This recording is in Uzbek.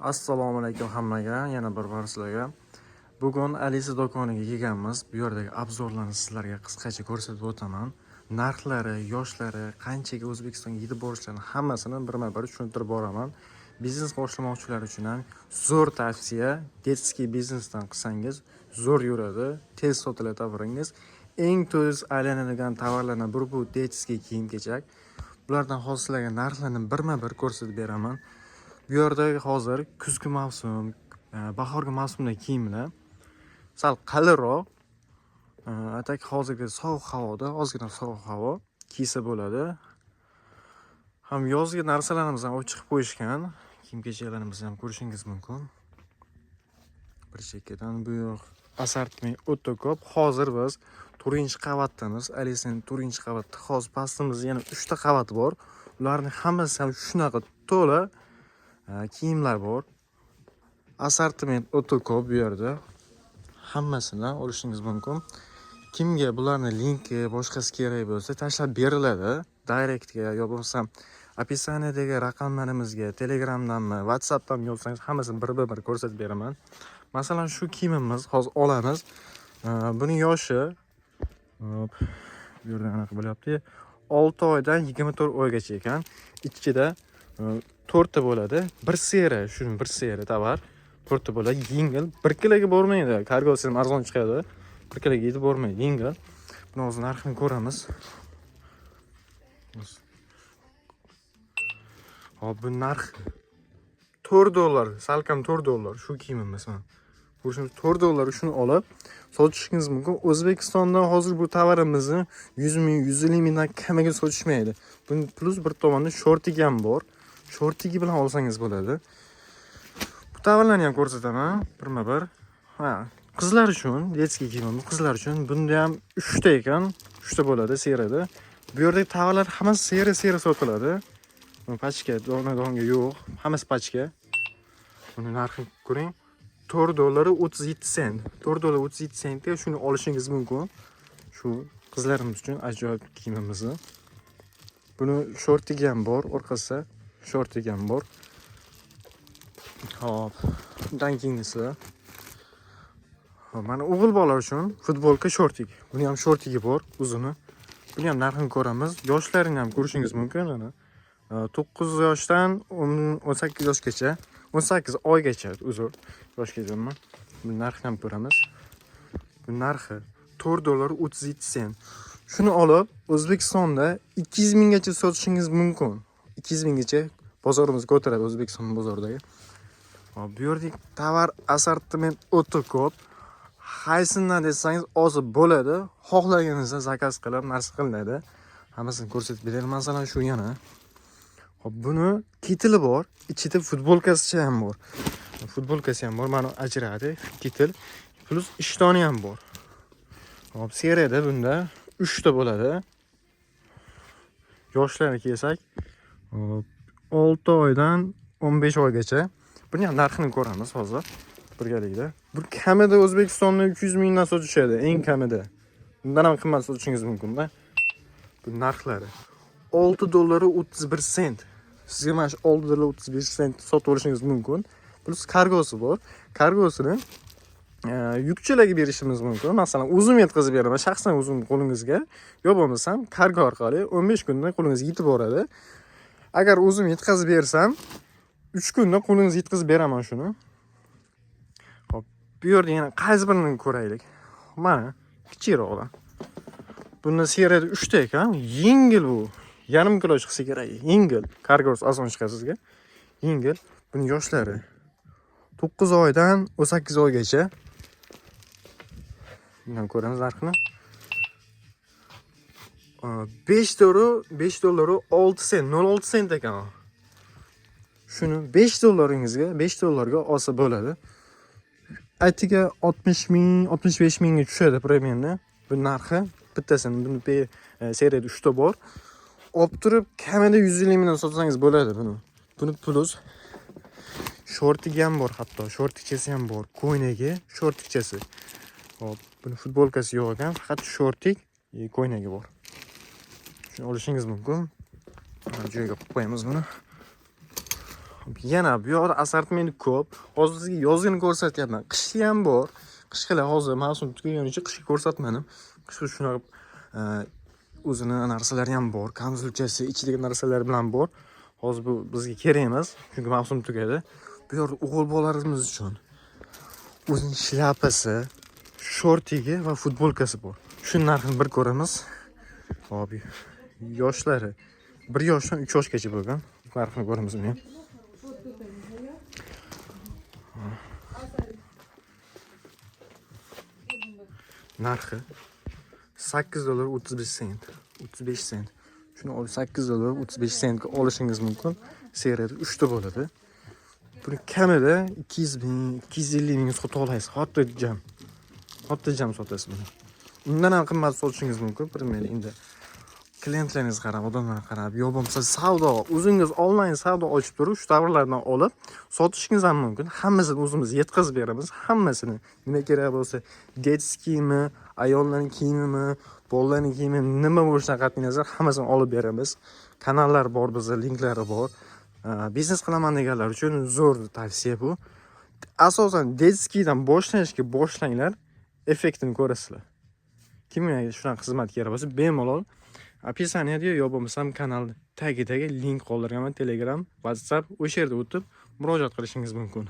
Assalomu alaykum hammaga, yana bir bor sizlarga. Bugun Alisa do'koniga kelganmiz. Bu yerdagi obzorlarni sizlarga qisqacha ko'rsatib o'taman. Narxlari, yoshlari, qanchaga O'zbekistonga yetib borishlarini hammasini birma-bir tushuntirib boraman. Biznes boshlamoqchilar uchun ham zo'r tavsiya. Detskiy biznesdan qilsangiz zo'r yuradi, tez sotiladi tovaringiz. Eng tez aylanadigan tovarlardan biri bu detskiy kiyim-kechak. Bulardan hozir sizlarga narxlarni birma-bir ko'rsatib beraman. Bu yerda hozir kuzgi mavsum, bahorgi mavsumda kiyimlar sal qalinroq, atak hozirgi sovuq havoda ozgina sovuq havo kiysa bo'ladi. Ham yozgi narsalarimizni ham olib chiqib qo'yishgan. Kiyim-kechaklarimizni ham ko'rishingiz mumkin. Bir chekkadan bu yoq assortiment o'ta ko'p. Hozir biz 4-qavatdamiz. Alisaning 4-qavatda. Hozir pastimizda yana 3 ta qavat bor. Ularning hammasi ham shunaqa to'la kiyimlar bor. Assortiment o'ta ko'p bu yerda. Hammasini olishingiz mumkin. Kimga bularning linki boshqasi kerak bo'lsa, tashlab beriladi. Directga yo bo'lmasa opisaniyadagi raqamlarimizga Telegramdanmi, WhatsAppdan yozsangiz hammasini bir-bir ko'rsatib beraman. Masalan, shu kiyimimiz hozir olamiz. Buni yoshi bu yerda anaqa bo'lyapti. 6 oydan 24 oygacha ekan. Ichida 4 ta bo'ladi. Bir seriya, shuni bir seriya tovar. 4 ta bo'ladi, yengil. 1 kiloga bormaydi. Kargosi ham arzon chiqadi. 1 kiloga yetib bormaydi, yengil. Buni hozir narxini ko'ramiz. Hop, bu narx $4, salkam $4 shu kiyimimiz mana. Ko'rishimiz $4 shuni olib sotishingiz mumkin. O'zbekistonda hozir bu tovarimizni 100 ming, 150 mingdan kamiga sotishmaydi. Buni plus bir tomonda shortigi ham bor. Shortigi bilan olsangiz bo'ladi. Bu tovarlarni ham ko'rsataman birma-bir. Qizlar uchun, detskiy kiyimimiz qizlar uchun. Bunda ham 3 ta ekan, 3 ta bo'ladi seriyada. Bu yerdagi tovarlar hammasi seriya sotiladi. Pachka, dona-donga yo'q, hammasi pachka. Buni narxini ko'ring. $4.37. $4.37ga shuni olishingiz mumkin. Shu qizlarimiz uchun ajoyib kiyimimiz. Buni shortigi ham bor, orqasida shortigi ham bor. Hop, undan keyingisi. Mana o'g'il bola uchun futbolka shortik. Buni ham shortigi bor, uzuni. Buni ham narxini ko'ramiz. Yoshlarini ham ko'rishingiz mumkin. Mana 9 yoshdan 18 yoshgacha, 18 oygacha uzr, yoshgachaman. Bu narxini ham ko'ramiz. Bu narxi $4.37. Shuni olib O'zbekistonda 200 minggacha sotishingiz mumkin. 200 minggacha bozorimiz ko'taradi O'zbekiston bozoridagi. Bu yerdagi tovar assortiment o'ta ko'p. Qaysidan desangiz hozir bo'ladi. Xohlaganingizda zakaz qilib narsa qilinadi. Hammasini ko'rsatib beraman. Masalan, shu yana. Hop, buni kitili bor, ichida futbolkasi ham bor. Futbolkasi ham bor, mana ajradi, kitil plus ishtoni ham bor. Hop, seriyada bunda 3 ta bo'ladi. Yoshlarga kelsak, 6 oydan 15 oygacha. Buni ham narxini ko'ramiz hozir birgalikda. Bu kamida O'zbekistonda 200 mingdan sotishadi, eng kamida. Bundan ham qimmat sotishingiz mumkin-da. Bu narxlari $6.31. Sizga mana shu $6.31 sotib olishingiz mumkin. Plus kargosi bor. Kargosini yukchilarga berishimiz mumkin. Masalan, o'zim yetkazib beraman, shaxsan o'zim qo'lingizga, yo bo'lmasam kargo orqali 15 kunda qo'lingizga yetib boradi. Agar o'zim yetkazib bersam, 3 kunda qo'lingizga yetkazib beraman shuni. Hop, bu yerda yana qaysi birini ko'raylik. Mana kichikroqlar. Buni seriyada 3 ta ekan, yengil bu. Yarim kilo chiqsa kerak, yengil. Kargosi ason chiqadi sizga. Yengil. Buni yoshlari 9 oydan 18 oygacha. Bundan ko'ramiz narxini. $5.06 ekan. Shuni $5 $5 olsa bo'ladi. Aytiga 60 ming, 65 mingga tushadi premiumda. Bu narxi bittasini, buni seriyada 3 ta bor. Olib turib kamida 150 mingdan sotsangiz bo'ladi buni. Buni plus shortigi ham bor, hatto shortikchasi ham bor. Ko'ynagi, shortikchasi. Hop, buni futbolkasi yo'q ekan, faqat shortik, ko'ynagi bor. Shuni olishingiz mumkin. Joyiga qo'yib qo'yamiz buni. Yana bu yoqda assortiment ko'p. Hozir sizga yozgini ko'rsatyapman. Qishki ham bor. Qishqilar hozir mavsum tugagunicha qishki ko'rsatmadim. Qishki shunaqa o'zini narsalari ham bor. Kamzulchasi, ichidagi narsalar bilan bor. Hozir bu bizga kerak emas, chunki mavsum tugadi. Bu yerda o'g'il bolalarimiz uchun o'zining shlyapasi, shortigi va futbolkasi bor. Shu narxini bir ko'ramiz. Hop, yoshlari 1 yoshdan 3 yoshgacha bo'lgan. Narxini ko'ramiz buni. Narxi $8.35. 35 sent. Shuni olib $8.35 ga olishingiz mumkin. Seriyada 3 ta bo'ladi. Buni kamida 200 ming, 250 ming sota olasiz. Xotirjam sotasiz buni. Undan ham qimmat sotishingiz mumkin. Bilmayman endi. Klientlaringiz qarab, odamlar qarab, yo bo'lmasa savdo, o'zingiz onlayn savdo ochib turib, shu tovarlardan olib sotishingiz ham mumkin. Hammasini o'zimiz yetkazib beramiz. Hammasini. Nima kerak bo'lsa, детский kiyimi, ayollarning kiyimimi, bolalarning kiyimi, nima bo'lishidan qat'iy nazar hammasini olib beramiz. Kanallar bor, bizda linklari bor. Biznes qilaman deganlar uchun zo'r tavsiya bu. Asosan детскийdan boshlanglar, effektini ko'rasizlar. Kimga shunaqa xizmat kerak bo'lsa, bemalol описаниеda yo bo'lmasam kanal tagidagi link qoldiraman, Telegram, WhatsApp, o'sha yerda o'tib murojaat qilishingiz mumkin.